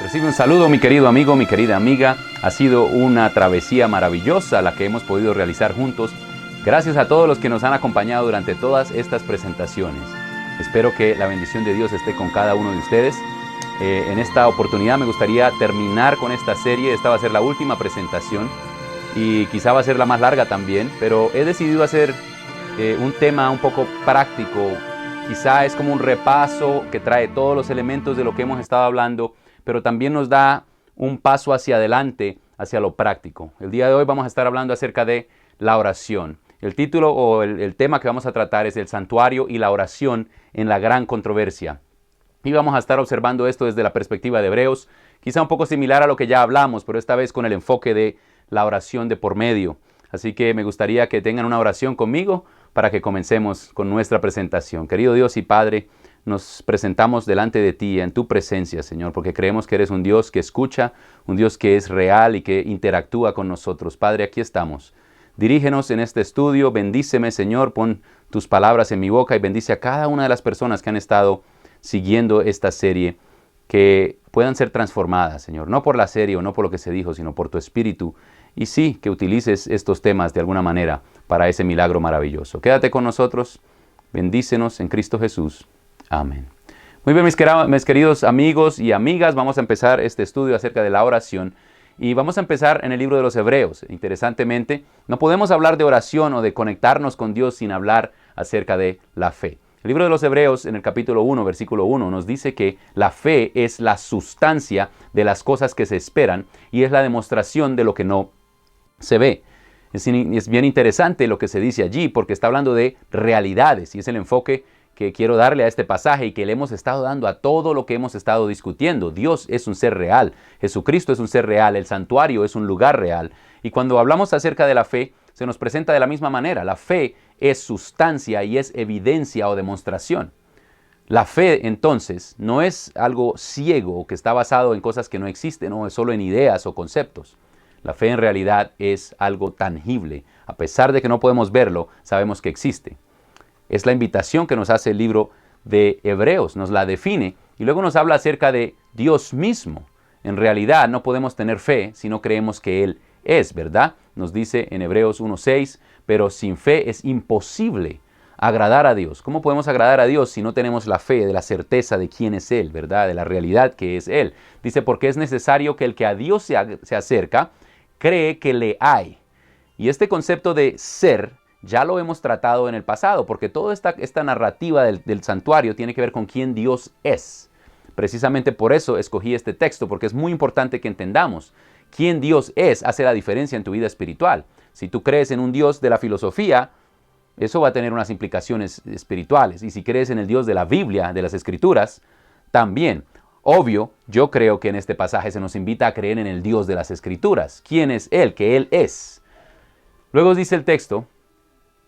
Recibe un saludo, mi querido amigo, mi querida amiga. Ha sido una travesía maravillosa la que hemos podido realizar juntos. Gracias a todos los que nos han acompañado durante todas estas presentaciones. Espero que la bendición de Dios esté con cada uno de ustedes. En esta oportunidad me gustaría terminar con esta serie. Esta va a ser la última presentación y quizá va a ser la más larga también, pero he decidido hacer un tema un poco práctico. Quizá es como un repaso que trae todos los elementos de lo que hemos estado hablando, pero también nos da un paso hacia adelante, hacia lo práctico. El día de hoy vamos a estar hablando acerca de la oración. El título o el tema que vamos a tratar es el santuario y la oración en la gran controversia. Y vamos a estar observando esto desde la perspectiva de Hebreos, quizá un poco similar a lo que ya hablamos, pero esta vez con el enfoque de la oración de por medio. Así que me gustaría que tengan una oración conmigo para que comencemos con nuestra presentación. Querido Dios y Padre, nos presentamos delante de ti, en tu presencia, Señor, porque creemos que eres un Dios que escucha, un Dios que es real y que interactúa con nosotros. Padre, aquí estamos. Dirígenos en este estudio, bendíceme, Señor, pon tus palabras en mi boca y bendice a cada una de las personas que han estado siguiendo esta serie, que puedan ser transformadas, Señor, no por la serie o no por lo que se dijo, sino por tu Espíritu. Y sí, que utilices estos temas de alguna manera para ese milagro maravilloso. Quédate con nosotros, bendícenos en Cristo Jesús. Amén. Muy bien, mis queridos amigos y amigas, vamos a empezar este estudio acerca de la oración y vamos a empezar en el libro de los Hebreos. Interesantemente, no podemos hablar de oración o de conectarnos con Dios sin hablar acerca de la fe. El libro de los Hebreos, en el capítulo 1, versículo 1, nos dice que la fe es la sustancia de las cosas que se esperan y es la demostración de lo que no se ve. Es bien interesante lo que se dice allí porque está hablando de realidades y es el enfoque que quiero darle a este pasaje y que le hemos estado dando a todo lo que hemos estado discutiendo. Dios es un ser real, Jesucristo es un ser real, el santuario es un lugar real. Y cuando hablamos acerca de la fe, se nos presenta de la misma manera. La fe es sustancia y es evidencia o demostración. La fe, entonces, no es algo ciego que está basado en cosas que no existen, no es solo en ideas o conceptos. La fe en realidad es algo tangible. A pesar de que no podemos verlo, sabemos que existe. Es la invitación que nos hace el libro de Hebreos, nos la define y luego nos habla acerca de Dios mismo. En realidad no podemos tener fe si no creemos que Él es, ¿verdad? Nos dice en Hebreos 1:6, pero sin fe es imposible agradar a Dios. ¿Cómo podemos agradar a Dios si no tenemos la fe de la certeza de quién es Él, ¿verdad? De la realidad que es Él. Dice, porque es necesario que el que a Dios se acerca, cree que le hay. Y este concepto de ser ya lo hemos tratado en el pasado, porque toda esta narrativa del santuario tiene que ver con quién Dios es. Precisamente por eso escogí este texto, porque es muy importante que entendamos quién Dios es, hace la diferencia en tu vida espiritual. Si tú crees en un Dios de la filosofía, eso va a tener unas implicaciones espirituales. Y si crees en el Dios de la Biblia, de las Escrituras, también. Obvio, yo creo que en este pasaje se nos invita a creer en el Dios de las Escrituras. ¿Quién es Él? Que Él es. Luego dice el texto,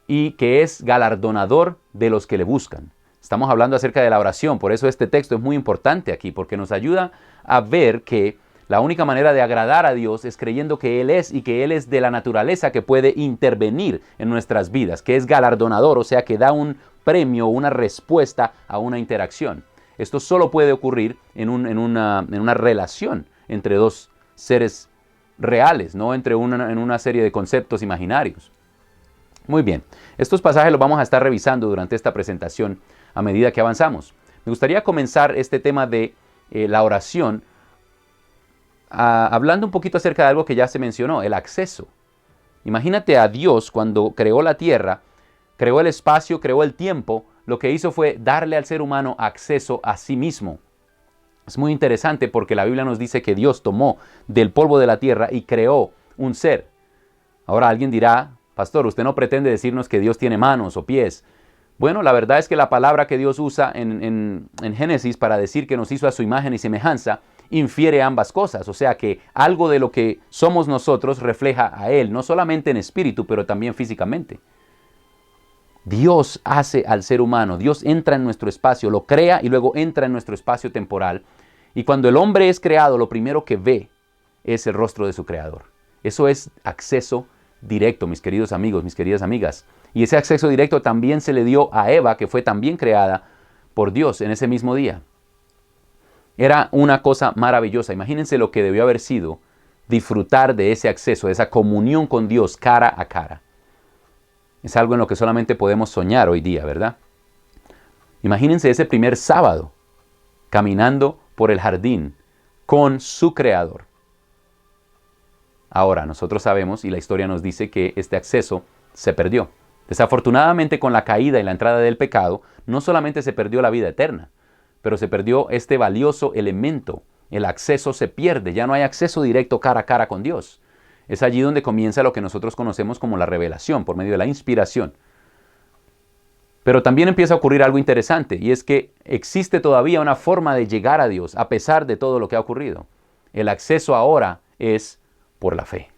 y que es galardonador de los que le buscan. Estamos hablando acerca de la oración, por eso este texto es muy importante aquí, porque nos ayuda a ver que la única manera de agradar a Dios es creyendo que Él es y que Él es de la naturaleza que puede intervenir en nuestras vidas, que es galardonador, o sea que da un premio, una respuesta a una interacción. Esto solo puede ocurrir en una relación entre dos seres reales, no en una serie de conceptos imaginarios. Muy bien, estos pasajes los vamos a estar revisando durante esta presentación a medida que avanzamos. Me gustaría comenzar este tema de la oración hablando un poquito acerca de algo que ya se mencionó, el acceso. Imagínate a Dios cuando creó la tierra, creó el espacio, creó el tiempo, lo que hizo fue darle al ser humano acceso a sí mismo. Es muy interesante porque la Biblia nos dice que Dios tomó del polvo de la tierra y creó un ser. Ahora alguien dirá, pastor, usted no pretende decirnos que Dios tiene manos o pies. Bueno, la verdad es que la palabra que Dios usa en Génesis para decir que nos hizo a su imagen y semejanza, infiere ambas cosas. O sea que algo de lo que somos nosotros refleja a Él, no solamente en espíritu, pero también físicamente. Dios hace al ser humano, Dios entra en nuestro espacio, lo crea y luego entra en nuestro espacio temporal. Y cuando el hombre es creado, lo primero que ve es el rostro de su creador. Eso es acceso directo, mis queridos amigos, mis queridas amigas. Y ese acceso directo también se le dio a Eva, que fue también creada por Dios en ese mismo día. Era una cosa maravillosa. Imagínense lo que debió haber sido disfrutar de ese acceso, de esa comunión con Dios cara a cara. Es algo en lo que solamente podemos soñar hoy día, ¿verdad? Imagínense ese primer sábado caminando por el jardín con su Creador. Ahora, nosotros sabemos y la historia nos dice que este acceso se perdió. Desafortunadamente, con la caída y la entrada del pecado, no solamente se perdió la vida eterna, pero se perdió este valioso elemento. El acceso se pierde, ya no hay acceso directo cara a cara con Dios. Es allí donde comienza lo que nosotros conocemos como la revelación, por medio de la inspiración. Pero también empieza a ocurrir algo interesante, y es que existe todavía una forma de llegar a Dios, a pesar de todo lo que ha ocurrido. El acceso ahora es por la fe.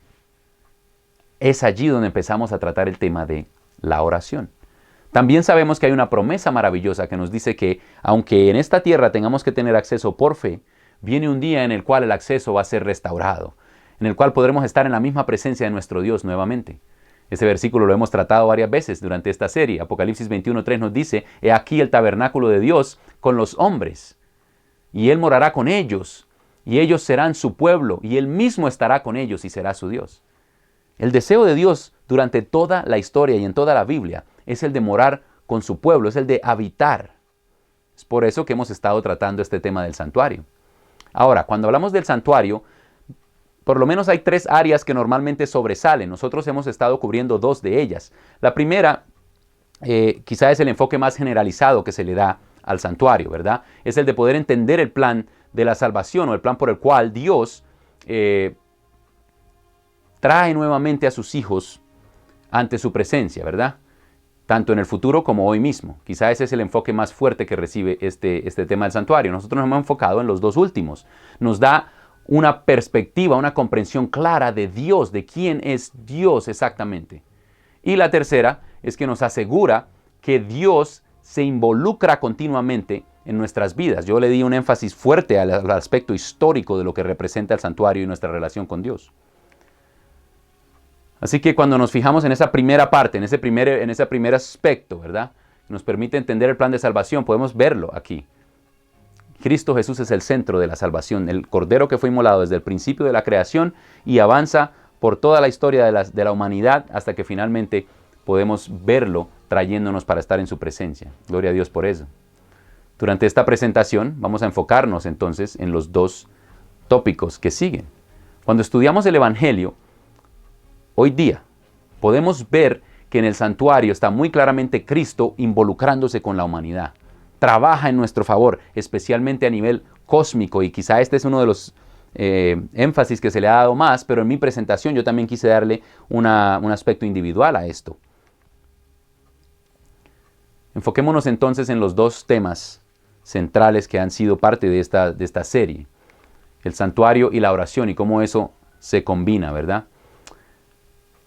Es allí donde empezamos a tratar el tema de la oración. También sabemos que hay una promesa maravillosa que nos dice que, aunque en esta tierra tengamos que tener acceso por fe, viene un día en el cual el acceso va a ser restaurado, en el cual podremos estar en la misma presencia de nuestro Dios nuevamente. Este versículo lo hemos tratado varias veces durante esta serie. Apocalipsis 21:3 nos dice: he aquí el tabernáculo de Dios con los hombres, y Él morará con ellos, y ellos serán su pueblo, y Él mismo estará con ellos y será su Dios. El deseo de Dios durante toda la historia y en toda la Biblia es el de morar con su pueblo, es el de habitar. Es por eso que hemos estado tratando este tema del santuario. Ahora, cuando hablamos del santuario, por lo menos hay 3 áreas que normalmente sobresalen. Nosotros hemos estado cubriendo 2 de ellas. La primera, quizá es el enfoque más generalizado que se le da al santuario, ¿verdad? Es el de poder entender el plan de la salvación o el plan por el cual Dios trae nuevamente a sus hijos ante su presencia, ¿verdad? Tanto en el futuro como hoy mismo. Quizá ese es el enfoque más fuerte que recibe este tema del santuario. Nosotros nos hemos enfocado en los 2 últimos. Nos da una perspectiva, una comprensión clara de Dios, de quién es Dios exactamente. Y la tercera es que nos asegura que Dios se involucra continuamente en nuestras vidas. Yo le di un énfasis fuerte al aspecto histórico de lo que representa el santuario y nuestra relación con Dios. Así que cuando nos fijamos en esa primera parte, en ese primer aspecto, ¿verdad? Nos permite entender el plan de salvación, podemos verlo aquí. Cristo Jesús es el centro de la salvación, el Cordero que fue inmolado desde el principio de la creación y avanza por toda la historia de la humanidad hasta que finalmente podemos verlo trayéndonos para estar en su presencia. Gloria a Dios por eso. Durante esta presentación vamos a enfocarnos entonces en los 2 tópicos que siguen. Cuando estudiamos el Evangelio, hoy día podemos ver que en el santuario está muy claramente Cristo involucrándose con la humanidad. Trabaja en nuestro favor, especialmente a nivel cósmico, y quizá este es uno de los énfasis que se le ha dado más, pero en mi presentación yo también quise darle un aspecto individual a esto. Enfoquémonos entonces en los 2 temas centrales que han sido parte de esta serie. El santuario y la oración y cómo eso se combina, ¿verdad?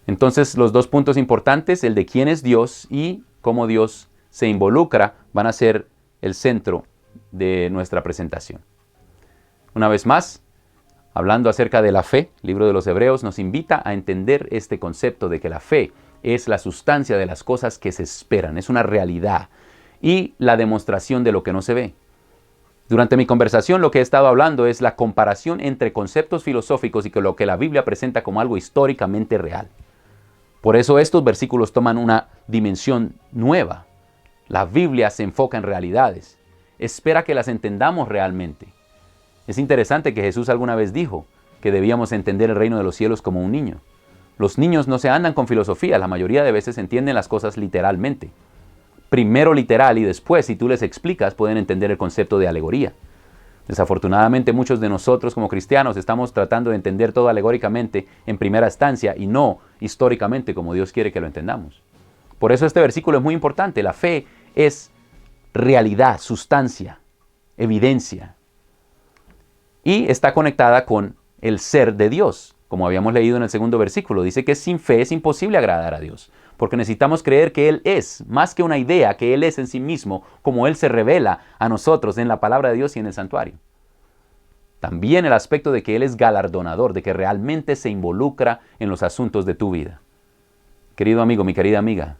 Entonces los 2 puntos importantes, el de quién es Dios y cómo Dios se involucra, van a ser el centro de nuestra presentación. Una vez más, hablando acerca de la fe, el libro de los Hebreos nos invita a entender este concepto de que la fe es la sustancia de las cosas que se esperan, es una realidad y la demostración de lo que no se ve. Durante mi conversación lo que he estado hablando es la comparación entre conceptos filosóficos y lo que la Biblia presenta como algo históricamente real. Por eso estos versículos toman una dimensión nueva. La Biblia se enfoca en realidades, espera que las entendamos realmente. Es interesante que Jesús alguna vez dijo que debíamos entender el reino de los cielos como un niño. Los niños no se andan con filosofía, la mayoría de veces entienden las cosas literalmente. Primero literal y después, si tú les explicas, pueden entender el concepto de alegoría. Desafortunadamente muchos de nosotros como cristianos estamos tratando de entender todo alegóricamente en primera instancia y no históricamente como Dios quiere que lo entendamos. Por eso este versículo es muy importante. La fe es realidad, sustancia, evidencia. Y está conectada con el ser de Dios. Como habíamos leído en el segundo versículo, dice que sin fe es imposible agradar a Dios. Porque necesitamos creer que Él es, más que una idea, que Él es en sí mismo, como Él se revela a nosotros en la palabra de Dios y en el santuario. También el aspecto de que Él es galardonador, de que realmente se involucra en los asuntos de tu vida. Querido amigo, mi querida amiga,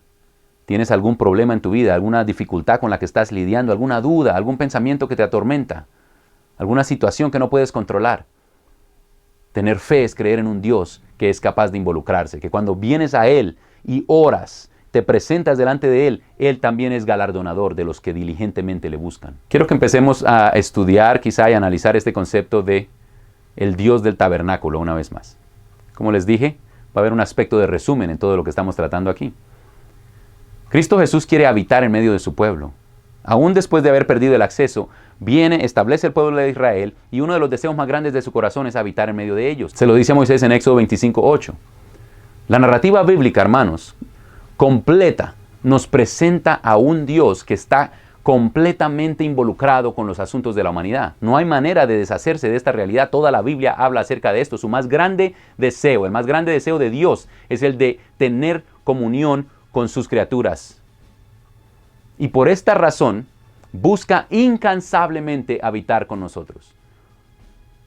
¿tienes algún problema en tu vida, alguna dificultad con la que estás lidiando, alguna duda, algún pensamiento que te atormenta? alguna situación que no puedes controlar. Tener fe es creer en un Dios que es capaz de involucrarse, que cuando vienes a Él y oras, te presentas delante de Él también es galardonador de los que diligentemente le buscan. Quiero que empecemos a estudiar quizá y analizar este concepto de el Dios del tabernáculo una vez más. Como les dije, va a haber un aspecto de resumen en todo lo que estamos tratando aquí. Cristo Jesús quiere habitar en medio de su pueblo. Aún después de haber perdido el acceso, viene, establece el pueblo de Israel y uno de los deseos más grandes de su corazón es habitar en medio de ellos. Se lo dice a Moisés en Éxodo 25:8. La narrativa bíblica, hermanos, completa, nos presenta a un Dios que está completamente involucrado con los asuntos de la humanidad. No hay manera de deshacerse de esta realidad. Toda la Biblia habla acerca de esto. Su más grande deseo, el más grande deseo de Dios es el de tener comunión con sus criaturas. Y por esta razón, busca incansablemente habitar con nosotros.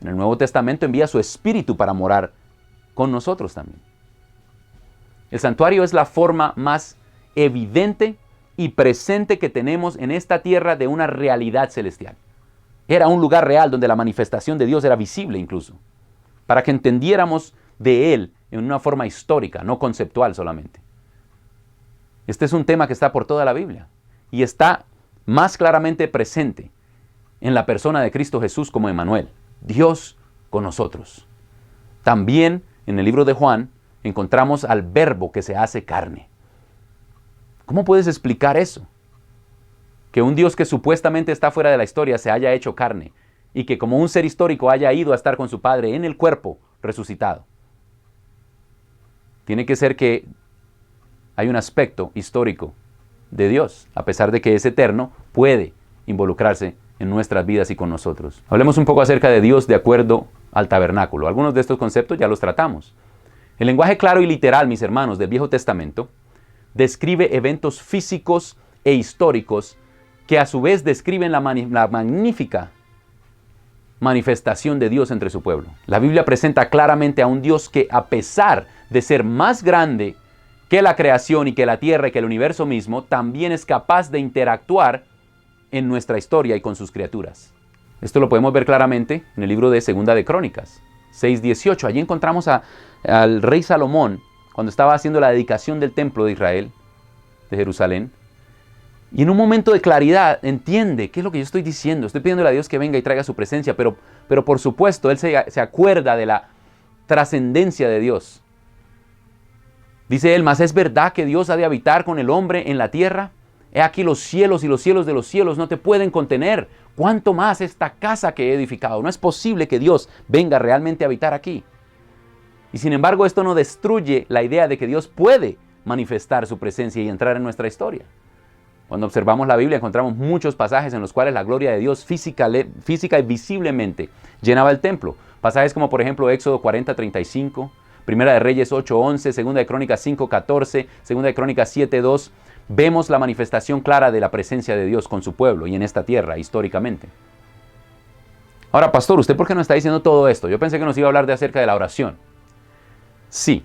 En el Nuevo Testamento envía su Espíritu para morar con nosotros también. El santuario es la forma más evidente y presente que tenemos en esta tierra de una realidad celestial. Era un lugar real donde la manifestación de Dios era visible incluso, para que entendiéramos de Él en una forma histórica, no conceptual solamente. Este es un tema que está por toda la Biblia y está más claramente presente en la persona de Cristo Jesús como Emmanuel, Dios con nosotros. También en el libro de Juan encontramos al Verbo que se hace carne. ¿Cómo puedes explicar eso? Que un Dios que supuestamente está fuera de la historia se haya hecho carne y que como un ser histórico haya ido a estar con su Padre en el cuerpo resucitado. Tiene que ser que hay un aspecto histórico de Dios, a pesar de que es eterno, puede involucrarse en nuestras vidas y con nosotros. Hablemos un poco acerca de Dios de acuerdo al tabernáculo. Algunos de estos conceptos ya los tratamos. El lenguaje claro y literal, mis hermanos, del Viejo Testamento, describe eventos físicos e históricos que a su vez describen la magnífica manifestación de Dios entre su pueblo. La Biblia presenta claramente a un Dios que, a pesar de ser más grande que la creación y que la tierra y que el universo mismo, también es capaz de interactuar en nuestra historia y con sus criaturas. Esto lo podemos ver claramente en el libro de Segunda de Crónicas, 6:18. Allí encontramos al rey Salomón cuando estaba haciendo la dedicación del templo de Israel, de Jerusalén. Y en un momento de claridad entiende qué es lo que yo estoy diciendo. Estoy pidiéndole a Dios que venga y traiga su presencia, pero por supuesto él se acuerda de la trascendencia de Dios. Dice él, mas es verdad que Dios ha de habitar con el hombre en la tierra. He aquí los cielos y los cielos de los cielos no te pueden contener. ¿Cuánto más esta casa que he edificado? No es posible que Dios venga realmente a habitar aquí. Y sin embargo esto no destruye la idea de que Dios puede manifestar su presencia y entrar en nuestra historia. Cuando observamos la Biblia encontramos muchos pasajes en los cuales la gloria de Dios física y visiblemente llenaba el templo. Pasajes como por ejemplo Éxodo 40:35, Primera de Reyes 8:11, Segunda de Crónicas 5:14, Segunda de Crónicas 7:2. Vemos la manifestación clara de la presencia de Dios con su pueblo y en esta tierra históricamente. Ahora, pastor, ¿usted por qué no está diciendo todo esto? Yo pensé que nos iba a hablar acerca de la oración. Sí,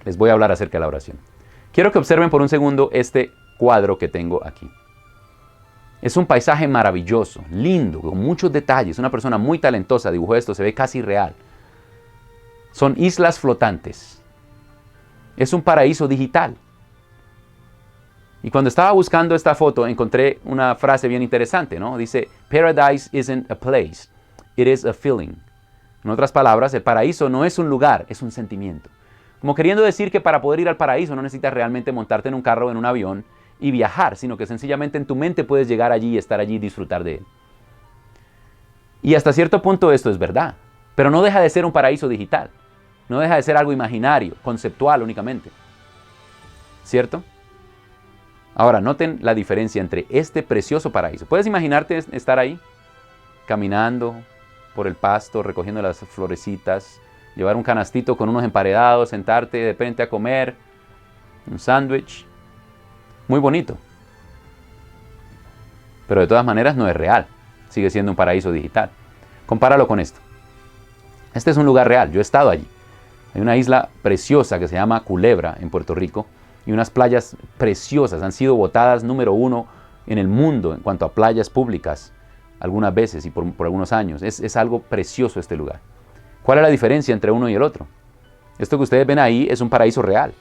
les voy a hablar acerca de la oración. Quiero que observen por un segundo este cuadro que tengo aquí. Es un paisaje maravilloso, lindo, con muchos detalles. Una persona muy talentosa dibujó esto, se ve casi real. Son islas flotantes. Es un paraíso digital. Y cuando estaba buscando esta foto, encontré una frase bien interesante, ¿no? Dice, Paradise isn't a place, it is a feeling. En otras palabras, el paraíso no es un lugar, es un sentimiento. Como queriendo decir que para poder ir al paraíso no necesitas realmente montarte en un carro o en un avión y viajar, sino que sencillamente en tu mente puedes llegar allí y estar allí y disfrutar de él. Y hasta cierto punto esto es verdad, pero no deja de ser un paraíso digital. No deja de ser algo imaginario, conceptual únicamente. ¿Cierto? Ahora, noten la diferencia entre este precioso paraíso. ¿Puedes imaginarte estar ahí? Caminando por el pasto, recogiendo las florecitas, llevar un canastito con unos emparedados, sentarte de repente a comer, un sándwich. Muy bonito. Pero de todas maneras no es real. Sigue siendo un paraíso digital. Compáralo con esto. Este es un lugar real. Yo he estado allí. Hay una isla preciosa que se llama Culebra en Puerto Rico y unas playas preciosas. Han sido votadas número 1 en el mundo en cuanto a playas públicas algunas veces y por algunos años. Es algo precioso este lugar. ¿Cuál es la diferencia entre uno y el otro? Esto que ustedes ven ahí es un paraíso real.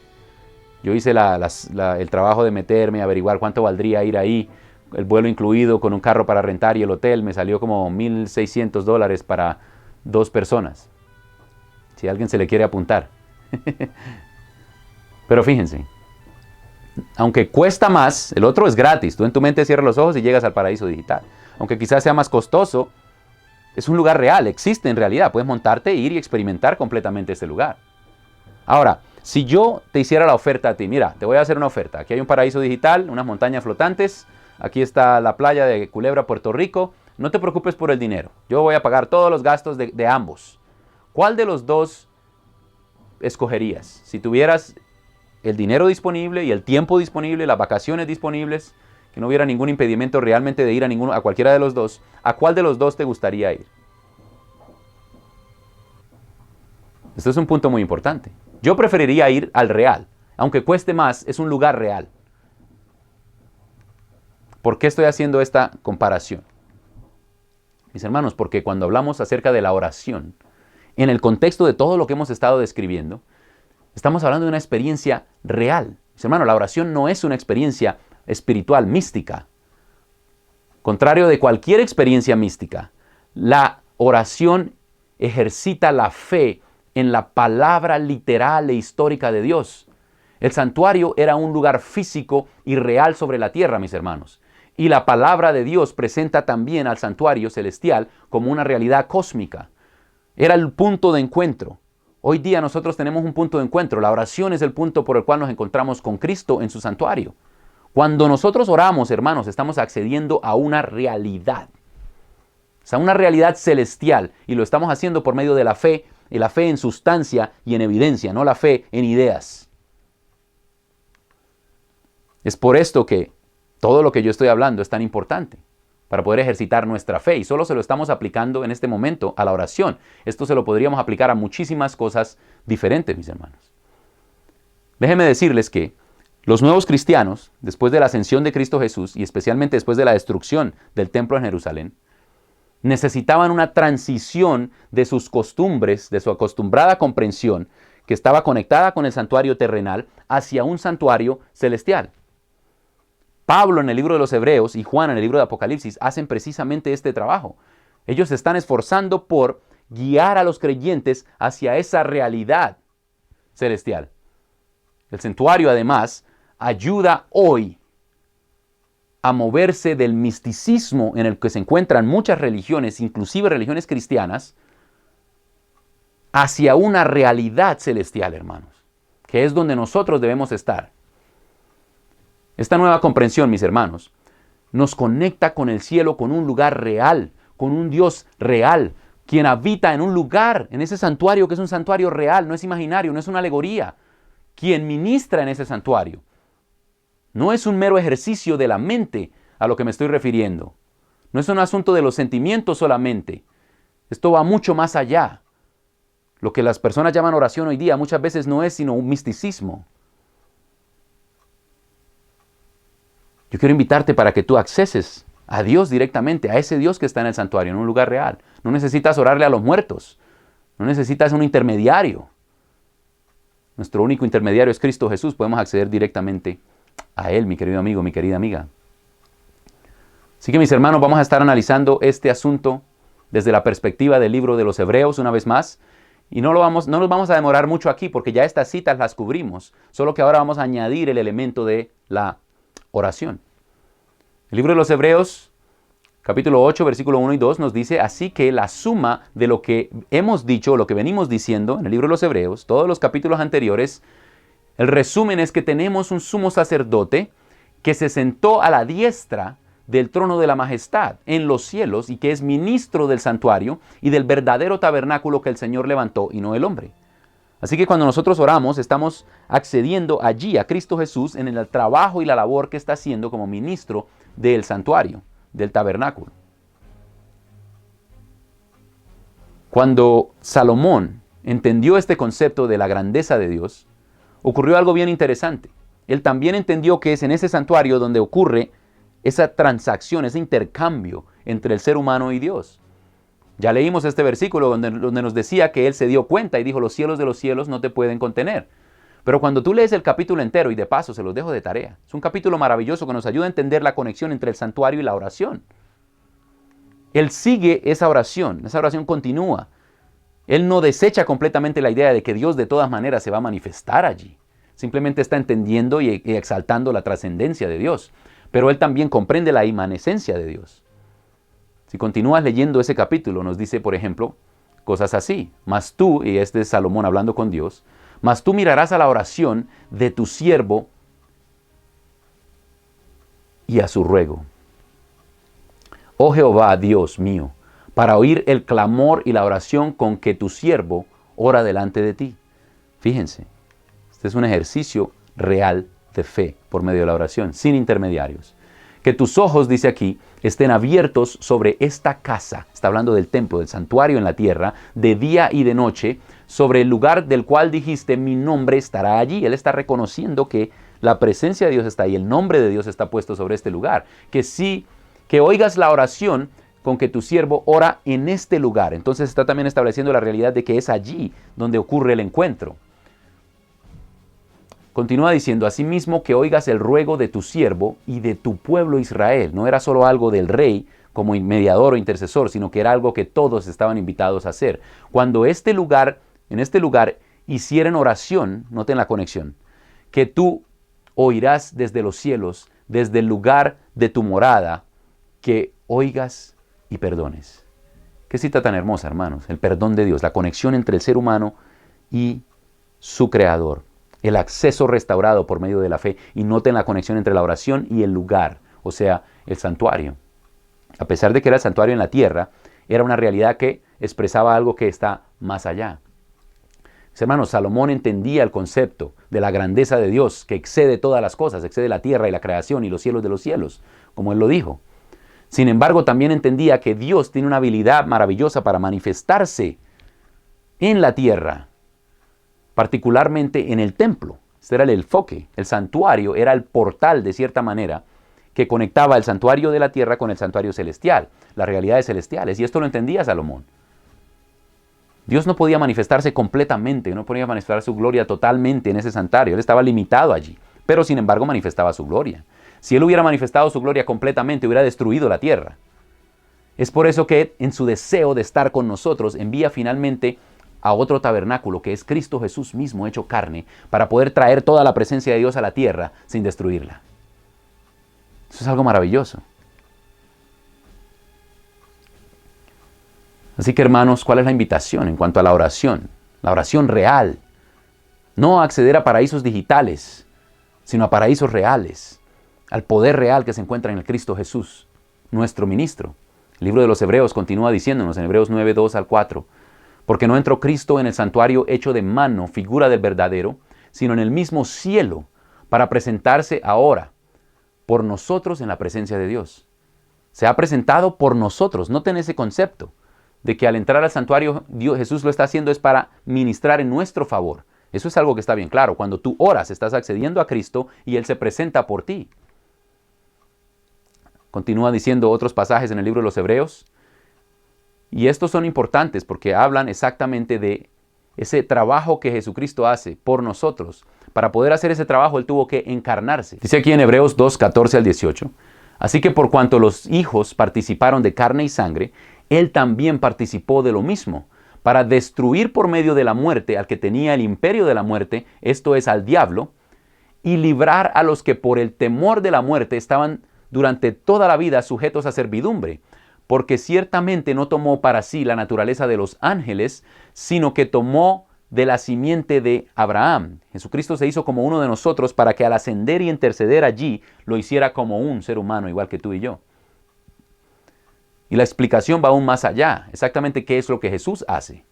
Yo hice el trabajo de meterme, averiguar cuánto valdría ir ahí, el vuelo incluido con un carro para rentar y el hotel. Me salió como $1,600 para 2 personas. Si a alguien se le quiere apuntar. Pero fíjense, aunque cuesta más, el otro es gratis. Tú en tu mente cierras los ojos y llegas al paraíso digital. Aunque quizás sea más costoso, es un lugar real, existe en realidad. Puedes montarte, ir y experimentar completamente este lugar. Ahora, si yo te hiciera la oferta a ti, mira, te voy a hacer una oferta. Aquí hay un paraíso digital, unas montañas flotantes. Aquí está la playa de Culebra, Puerto Rico. No te preocupes por el dinero. Yo voy a pagar todos los gastos de ambos. ¿Cuál de los dos escogerías? Si tuvieras el dinero disponible y el tiempo disponible, las vacaciones disponibles, que no hubiera ningún impedimento realmente de ir a cualquiera de los dos, ¿a cuál de los dos te gustaría ir? Esto es un punto muy importante. Yo preferiría ir al real. Aunque cueste más, es un lugar real. ¿Por qué estoy haciendo esta comparación? Mis hermanos, porque cuando hablamos acerca de la oración, en el contexto de todo lo que hemos estado describiendo, estamos hablando de una experiencia real. Mis hermanos, la oración no es una experiencia espiritual, mística. Contrario de cualquier experiencia mística, la oración ejercita la fe en la palabra literal e histórica de Dios. El santuario era un lugar físico y real sobre la tierra, mis hermanos. Y la palabra de Dios presenta también al santuario celestial como una realidad cósmica. Era el punto de encuentro. Hoy día nosotros tenemos un punto de encuentro. La oración es el punto por el cual nos encontramos con Cristo en su santuario. Cuando nosotros oramos, hermanos, estamos accediendo a una realidad. O sea, una realidad celestial. Y lo estamos haciendo por medio de la fe, y la fe en sustancia y en evidencia, no la fe en ideas. Es por esto que todo lo que yo estoy hablando es tan importante, para poder ejercitar nuestra fe. Y solo se lo estamos aplicando en este momento a la oración. Esto se lo podríamos aplicar a muchísimas cosas diferentes, mis hermanos. Déjenme decirles que los nuevos cristianos, después de la ascensión de Cristo Jesús y especialmente después de la destrucción del templo en Jerusalén, necesitaban una transición de sus costumbres, de su acostumbrada comprensión, que estaba conectada con el santuario terrenal, hacia un santuario celestial. Pablo en el libro de los Hebreos y Juan en el libro de Apocalipsis hacen precisamente este trabajo. Ellos se están esforzando por guiar a los creyentes hacia esa realidad celestial. El santuario, además, ayuda hoy a moverse del misticismo en el que se encuentran muchas religiones, inclusive religiones cristianas, hacia una realidad celestial, hermanos, que es donde nosotros debemos estar. Esta nueva comprensión, mis hermanos, nos conecta con el cielo, con un lugar real, con un Dios real, quien habita en un lugar, en ese santuario que es un santuario real, no es imaginario, no es una alegoría, quien ministra en ese santuario. No es un mero ejercicio de la mente a lo que me estoy refiriendo. No es un asunto de los sentimientos solamente. Esto va mucho más allá. Lo que las personas llaman oración hoy día muchas veces no es sino un misticismo. Yo quiero invitarte para que tú acceses a Dios directamente, a ese Dios que está en el santuario, en un lugar real. No necesitas orarle a los muertos. No necesitas un intermediario. Nuestro único intermediario es Cristo Jesús. Podemos acceder directamente a Él, mi querido amigo, mi querida amiga. Así que, mis hermanos, vamos a estar analizando este asunto desde la perspectiva del libro de los Hebreos una vez más. Y no nos vamos a demorar mucho aquí porque ya estas citas las cubrimos. Solo que ahora vamos a añadir el elemento de la oración. El libro de los Hebreos, capítulo 8, versículo 1 y 2 nos dice: así que la suma de lo que hemos dicho, lo que venimos diciendo en el libro de los Hebreos, todos los capítulos anteriores, el resumen es que tenemos un sumo sacerdote que se sentó a la diestra del trono de la majestad en los cielos y que es ministro del santuario y del verdadero tabernáculo que el Señor levantó y no el hombre. Así que cuando nosotros oramos, estamos accediendo allí a Cristo Jesús en el trabajo y la labor que está haciendo como ministro del santuario, del tabernáculo. Cuando Salomón entendió este concepto de la grandeza de Dios, ocurrió algo bien interesante. Él también entendió que es en ese santuario donde ocurre esa transacción, ese intercambio entre el ser humano y Dios. Ya leímos este versículo donde nos decía que Él se dio cuenta y dijo, los cielos de los cielos no te pueden contener. Pero cuando tú lees el capítulo entero, y de paso se los dejo de tarea, es un capítulo maravilloso que nos ayuda a entender la conexión entre el santuario y la oración. Él sigue esa oración continúa. Él no desecha completamente la idea de que Dios de todas maneras se va a manifestar allí. Simplemente está entendiendo y exaltando la trascendencia de Dios. Pero Él también comprende la inmanencia de Dios. Si continúas leyendo ese capítulo, nos dice, por ejemplo, cosas así. Mas tú, y este es Salomón hablando con Dios, mas tú mirarás a la oración de tu siervo y a su ruego. Oh Jehová, Dios mío, para oír el clamor y la oración con que tu siervo ora delante de ti. Fíjense, este es un ejercicio real de fe por medio de la oración, sin intermediarios. Que tus ojos, dice aquí, estén abiertos sobre esta casa, está hablando del templo, del santuario en la tierra, de día y de noche, sobre el lugar del cual dijiste, mi nombre estará allí. Él está reconociendo que la presencia de Dios está ahí, el nombre de Dios está puesto sobre este lugar. Que oigas la oración con que tu siervo ora en este lugar. Entonces está también estableciendo la realidad de que es allí donde ocurre el encuentro. Continúa diciendo, asimismo que oigas el ruego de tu siervo y de tu pueblo Israel. No era solo algo del rey como mediador o intercesor, sino que era algo que todos estaban invitados a hacer. Cuando en este lugar hicieren oración, noten la conexión, que tú oirás desde los cielos, desde el lugar de tu morada, que oigas y perdones. Qué cita tan hermosa, hermanos. El perdón de Dios, la conexión entre el ser humano y su creador. El acceso restaurado por medio de la fe. Y noten la conexión entre la oración y el lugar, o sea, el santuario. A pesar de que era el santuario en la tierra, era una realidad que expresaba algo que está más allá. Mis hermanos, Salomón entendía el concepto de la grandeza de Dios, que excede todas las cosas, excede la tierra y la creación y los cielos de los cielos, como él lo dijo. Sin embargo, también entendía que Dios tiene una habilidad maravillosa para manifestarse en la tierra, particularmente en el templo. Este era el enfoque. El santuario era el portal, de cierta manera, que conectaba el santuario de la tierra con el santuario celestial, las realidades celestiales. Y esto lo entendía Salomón. Dios no podía manifestarse completamente, no podía manifestar su gloria totalmente en ese santuario. Él estaba limitado allí, pero sin embargo manifestaba su gloria. Si Él hubiera manifestado su gloria completamente, hubiera destruido la tierra. Es por eso que en su deseo de estar con nosotros, envía finalmente a otro tabernáculo, que es Cristo Jesús mismo hecho carne, para poder traer toda la presencia de Dios a la tierra sin destruirla. Eso es algo maravilloso. Así que, hermanos, ¿cuál es la invitación en cuanto a la oración? La oración real. No a acceder a paraísos digitales, sino a paraísos reales, al poder real que se encuentra en el Cristo Jesús, nuestro ministro. El libro de los Hebreos continúa diciéndonos en Hebreos 9, 2 al 4, porque no entró Cristo en el santuario hecho de mano, figura del verdadero, sino en el mismo cielo, para presentarse ahora por nosotros en la presencia de Dios. Se ha presentado por nosotros. Noten ese concepto de que al entrar al santuario, Jesús lo está haciendo es para ministrar en nuestro favor. Eso es algo que está bien claro. Cuando tú oras, estás accediendo a Cristo y Él se presenta por ti. Continúa diciendo otros pasajes en el libro de los Hebreos. Y estos son importantes porque hablan exactamente de ese trabajo que Jesucristo hace por nosotros. Para poder hacer ese trabajo, Él tuvo que encarnarse. Dice aquí en Hebreos 2, 14 al 18. Así que por cuanto los hijos participaron de carne y sangre, Él también participó de lo mismo, para destruir por medio de la muerte al que tenía el imperio de la muerte, esto es al diablo, y librar a los que por el temor de la muerte estaban durante toda la vida sujetos a servidumbre, porque ciertamente no tomó para sí la naturaleza de los ángeles, sino que tomó de la simiente de Abraham. Jesucristo se hizo como uno de nosotros para que al ascender y interceder allí, lo hiciera como un ser humano igual que tú y yo. Y la explicación va aún más allá. Exactamente qué es lo que Jesús hace.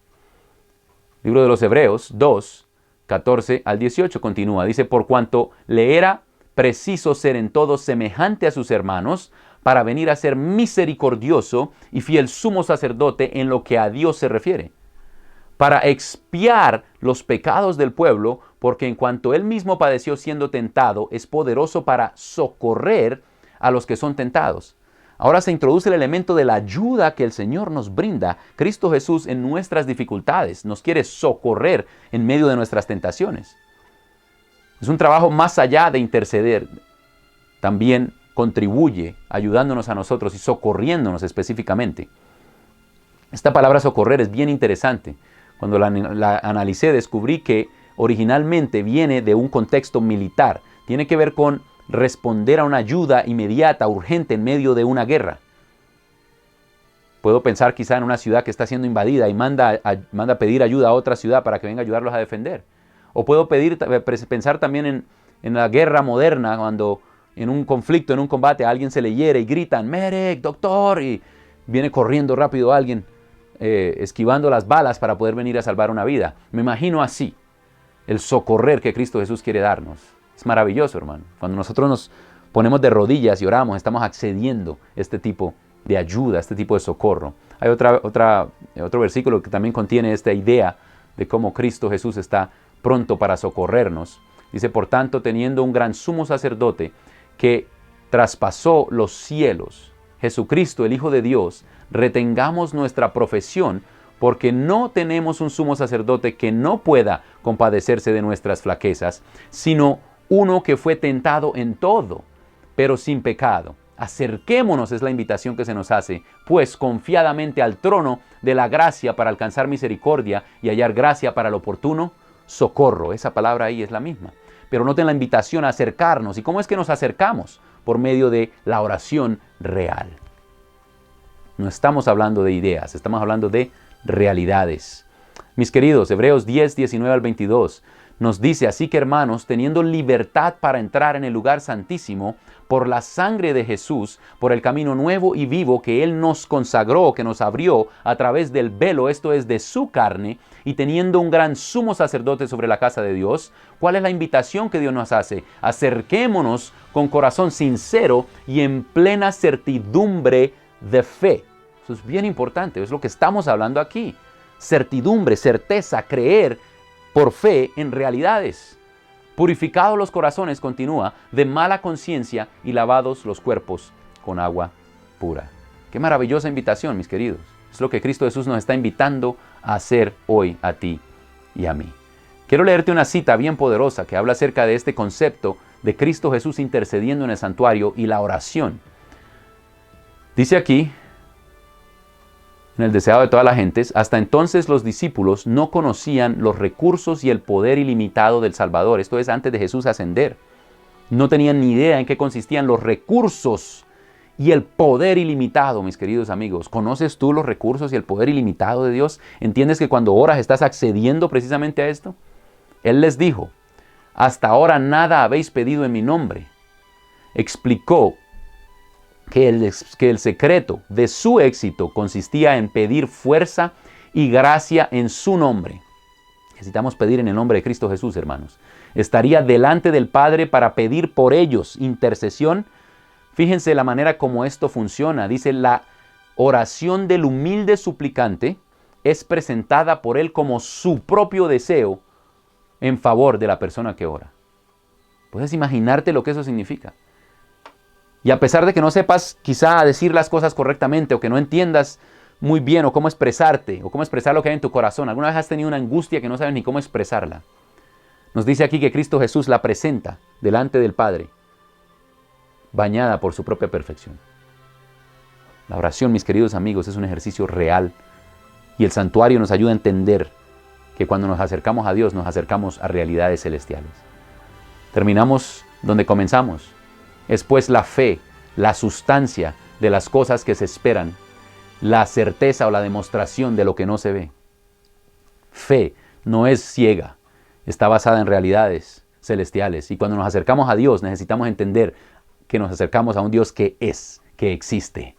Libro de los Hebreos 2, 14 al 18 continúa. Dice, por cuanto le era preciso ser en todo semejante a sus hermanos, para venir a ser misericordioso y fiel sumo sacerdote en lo que a Dios se refiere, para expiar los pecados del pueblo, porque en cuanto él mismo padeció siendo tentado, es poderoso para socorrer a los que son tentados. Ahora se introduce el elemento de la ayuda que el Señor nos brinda. Cristo Jesús en nuestras dificultades nos quiere socorrer en medio de nuestras tentaciones. Es un trabajo más allá de interceder. También contribuye ayudándonos a nosotros y socorriéndonos específicamente. Esta palabra socorrer es bien interesante. Cuando la analicé descubrí que originalmente viene de un contexto militar. Tiene que ver con responder a una ayuda inmediata, urgente en medio de una guerra. Puedo pensar quizá en una ciudad que está siendo invadida y manda a pedir ayuda a otra ciudad para que venga a ayudarlos a defender. O puedo pensar también en la guerra moderna, cuando en un conflicto, en un combate, a alguien se le hiere y gritan, "Medic, doctor", y viene corriendo rápido alguien, esquivando las balas para poder venir a salvar una vida. Me imagino así el socorrer que Cristo Jesús quiere darnos. Es maravilloso, hermano. Cuando nosotros nos ponemos de rodillas y oramos, estamos accediendo a este tipo de ayuda, a este tipo de socorro. Hay otro versículo que también contiene esta idea de cómo Cristo Jesús está pronto para socorrernos. Dice, por tanto, teniendo un gran sumo sacerdote que traspasó los cielos, Jesucristo, el Hijo de Dios, retengamos nuestra profesión, porque no tenemos un sumo sacerdote que no pueda compadecerse de nuestras flaquezas, sino uno que fue tentado en todo, pero sin pecado. Acerquémonos, es la invitación que se nos hace, pues confiadamente al trono de la gracia para alcanzar misericordia y hallar gracia para el oportuno socorro. Esa palabra ahí es la misma. Pero noten la invitación a acercarnos. ¿Y cómo es que nos acercamos? Por medio de la oración real. No estamos hablando de ideas, estamos hablando de realidades. Mis queridos, Hebreos 10, 19 al 22 nos dice, así que hermanos, teniendo libertad para entrar en el lugar santísimo, por la sangre de Jesús, por el camino nuevo y vivo que Él nos consagró, que nos abrió a través del velo, esto es de su carne, y teniendo un gran sumo sacerdote sobre la casa de Dios, ¿cuál es la invitación que Dios nos hace? Acerquémonos con corazón sincero y en plena certidumbre de fe. Eso es bien importante, es lo que estamos hablando aquí. Certidumbre, certeza, creer por fe en realidades. Purificados los corazones, continúa, de mala conciencia y lavados los cuerpos con agua pura. Qué maravillosa invitación, mis queridos. Es lo que Cristo Jesús nos está invitando a hacer hoy a ti y a mí. Quiero leerte una cita bien poderosa que habla acerca de este concepto de Cristo Jesús intercediendo en el santuario y la oración. Dice aquí, en el deseado de todas las gentes, hasta entonces los discípulos no conocían los recursos y el poder ilimitado del Salvador. Esto es antes de Jesús ascender. No tenían ni idea en qué consistían los recursos y el poder ilimitado, mis queridos amigos. ¿Conoces tú los recursos y el poder ilimitado de Dios? ¿Entiendes que cuando oras estás accediendo precisamente a esto? Él les dijo, hasta ahora nada habéis pedido en mi nombre. Explicó que el secreto de su éxito consistía en pedir fuerza y gracia en su nombre. Necesitamos pedir en el nombre de Cristo Jesús, hermanos. Estaría delante del Padre para pedir por ellos intercesión. Fíjense la manera como esto funciona. Dice, la oración del humilde suplicante es presentada por él como su propio deseo en favor de la persona que ora. ¿Puedes imaginarte lo que eso significa? Y a pesar de que no sepas quizá decir las cosas correctamente o que no entiendas muy bien o cómo expresarte o cómo expresar lo que hay en tu corazón, ¿alguna vez has tenido una angustia que no sabes ni cómo expresarla? Nos dice aquí que Cristo Jesús la presenta delante del Padre, bañada por su propia perfección. La oración, mis queridos amigos, es un ejercicio real y el santuario nos ayuda a entender que cuando nos acercamos a Dios nos acercamos a realidades celestiales. Terminamos donde comenzamos. Es pues la fe, la sustancia de las cosas que se esperan, la certeza o la demostración de lo que no se ve. Fe no es ciega, está basada en realidades celestiales. Y cuando nos acercamos a Dios necesitamos entender que nos acercamos a un Dios que es, que existe.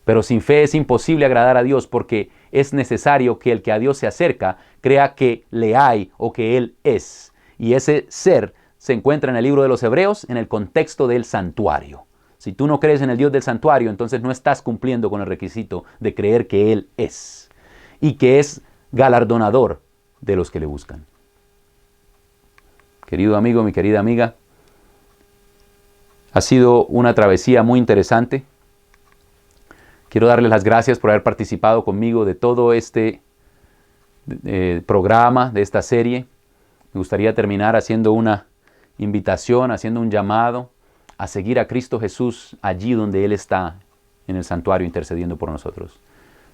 Pero sin fe es imposible agradar a Dios porque es necesario que el que a Dios se acerca crea que le hay o que Él es. Y ese ser se encuentra en el libro de los Hebreos en el contexto del santuario. Si tú no crees en el Dios del santuario, entonces no estás cumpliendo con el requisito de creer que Él es y que es galardonador de los que le buscan. Querido amigo, mi querida amiga, ha sido una travesía muy interesante. Quiero darles las gracias por haber participado conmigo de todo este programa, de esta serie. Me gustaría terminar haciendo una invitación, haciendo un llamado a seguir a Cristo Jesús allí donde Él está, en el santuario, intercediendo por nosotros.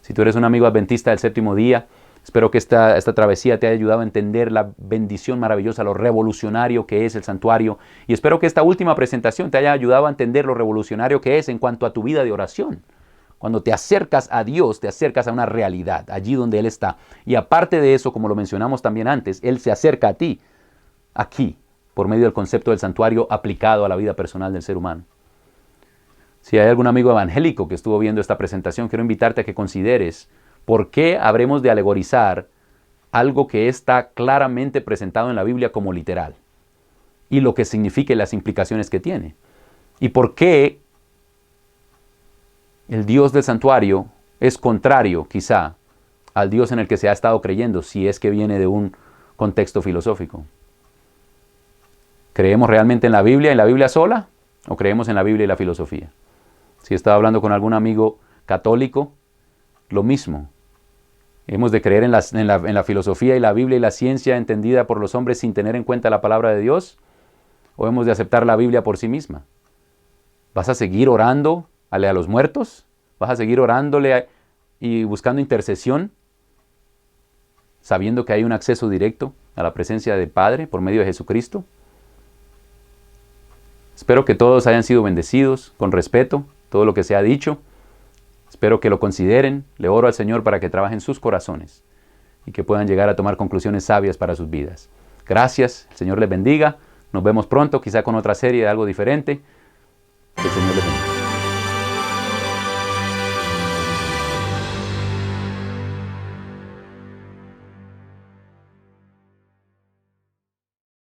Si tú eres un amigo adventista del séptimo día, espero que esta travesía te haya ayudado a entender la bendición maravillosa, lo revolucionario que es el santuario. Y espero que esta última presentación te haya ayudado a entender lo revolucionario que es en cuanto a tu vida de oración. Cuando te acercas a Dios, te acercas a una realidad, allí donde Él está. Y aparte de eso, como lo mencionamos también antes, Él se acerca a ti, aquí, por medio del concepto del santuario aplicado a la vida personal del ser humano. Si hay algún amigo evangélico que estuvo viendo esta presentación, quiero invitarte a que consideres por qué habremos de alegorizar algo que está claramente presentado en la Biblia como literal y lo que significa y las implicaciones que tiene. Y por qué el Dios del santuario es contrario, quizá, al Dios en el que se ha estado creyendo, si es que viene de un contexto filosófico. ¿Creemos realmente en la Biblia sola, o creemos en la Biblia y la filosofía? Si estaba hablando con algún amigo católico, lo mismo. Hemos de creer en la filosofía y la Biblia y la ciencia entendida por los hombres sin tener en cuenta la palabra de Dios, o hemos de aceptar la Biblia por sí misma. ¿Vas a seguir orando a los muertos? ¿Vas a seguir orándole y buscando intercesión, sabiendo que hay un acceso directo a la presencia del Padre por medio de Jesucristo? Espero que todos hayan sido bendecidos con respeto, todo lo que se ha dicho. Espero que lo consideren. Le oro al Señor para que trabaje en sus corazones y que puedan llegar a tomar conclusiones sabias para sus vidas. Gracias, el Señor les bendiga. Nos vemos pronto, quizá con otra serie de algo diferente. Que el Señor les bendiga.